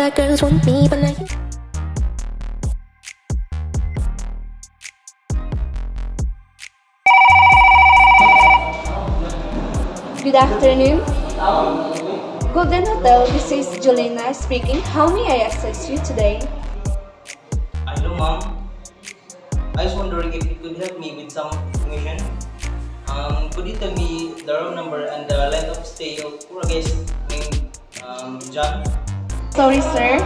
got girls want me, but like. Good afternoon. Golden Hotel, this is Julina speaking. How may I assist you today? Hello, ma'am. I was wondering if you could help me with some information. Could you tell me the room number and the length of stay for a guest named John? Sorry, sir,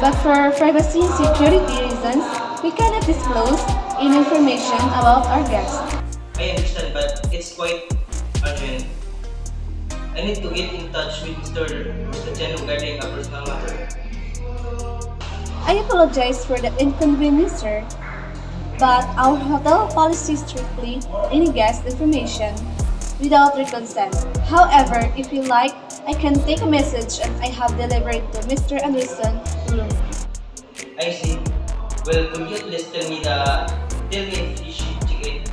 but for privacy and security reasons, we cannot disclose any information about our guests. I understand, but it's quite urgent. I need to get in touch with Mr. Chen regarding a personal matter. I apologize for the inconvenience, sir, but our hotel policy strictly any guest information without your consent. However, if you like, I can take a message and I have delivered to Mr. Anderson's room. I see. Well, could you at least tell me if she check in?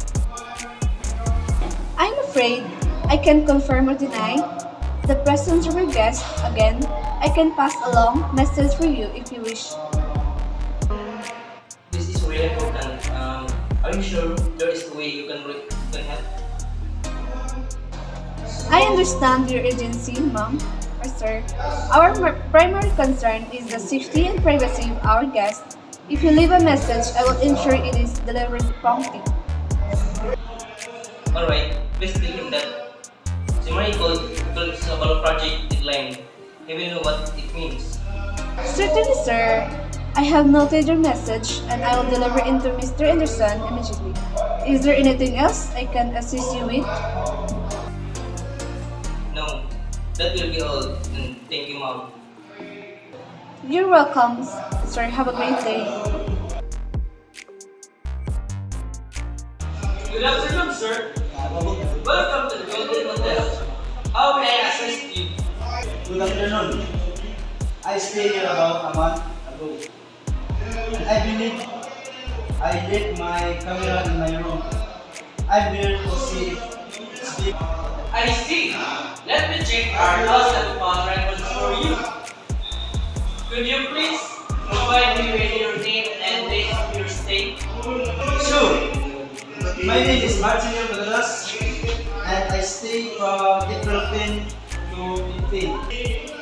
I'm afraid I can confirm or deny the presence of your guest. Again, I can pass along message for you if you wish. This is really important. Are you sure there is a way you can help? I understand your urgency, ma'am or sir. Our primary concern is the safety and privacy of our guests. If you leave a message, I will ensure it is delivered promptly. Alright, please tell him that Simari called about project deadline. He will know what it means. Certainly, sir. I have noted your message and I will deliver it to Mr. Anderson immediately. Is there anything else I can assist you with? No, that will be all. Thank you, ma'am. You're welcome, sir. Have a great day. Good afternoon, sir. Welcome to the Golden Hotel. How may I assist you? Good afternoon. I stayed here about a month ago. And I believe I left my camera in my room. I'm here to see if I see. Let me check our lost and found records for you. Could you please provide me with your name and date of your stay? Sure. My name is Martinez Bagadas and I stay from April 10 to 15.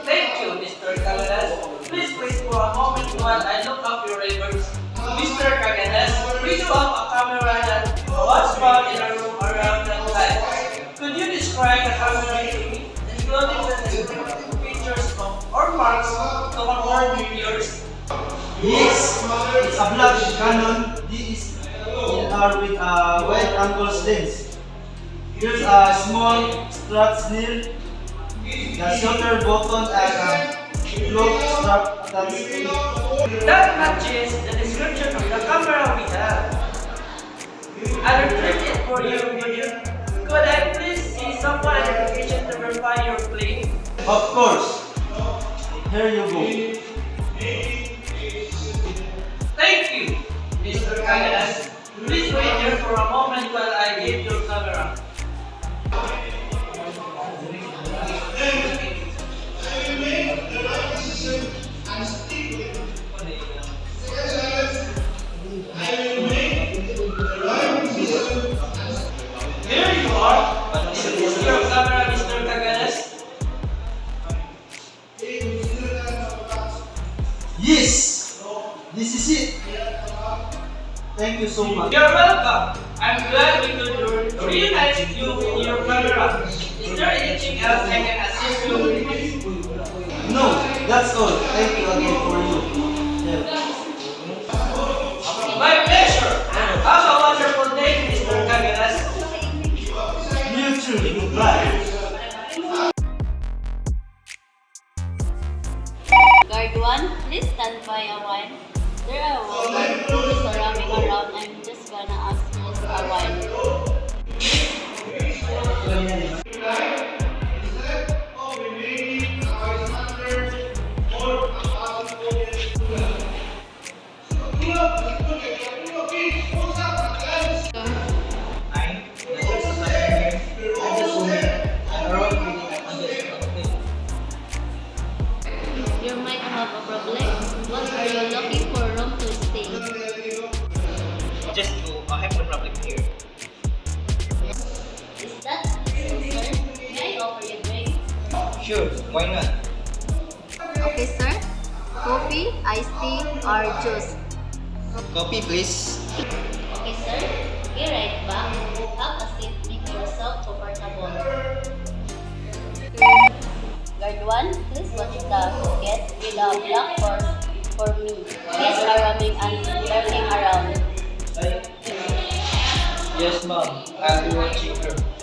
Thank you, Mr. Cagadas. Please wait for a moment while I look up your records. Mr. Cagadas, we do have a camera that was found in a room around that time. Could you describe the camera to me, including the descriptive features or marks to conform with yours? Yes, it's a black Canon DSLR with a wide angle lens. There's a small strap near the shutter button and a clock strap attached to it. That matches the description of the camera we have. I will print it for you, would you? Could I please see some identification to verify your claim? Of course. Here you go. Thank you, Mr. Cagadas. Please wait here for a moment while I give your camera. Here you are. Is this your camera, Mr. Cagadas? Yes! This is it. Thank you so much. You're welcome. I'm glad we could reunite you with your camera. Is there anything else I can assist you with? No, that's all. Thank you again for you. My pleasure. Have a wonderful day, Mr. Cagadas. You too. Goodbye. Guard 1, please stand by a while. There are women surrounding around. I'm just gonna ask you a while. Sure, why not? Okay, sir. Coffee, iced tea, or juice? Coffee, please. Okay, sir. Be right back. Have a seat. Make yourself comfortable. Guard 1, please watch the gate with a blackboard for me. Kids are roaming and turning around. Yes, ma'am. I'll be watching her.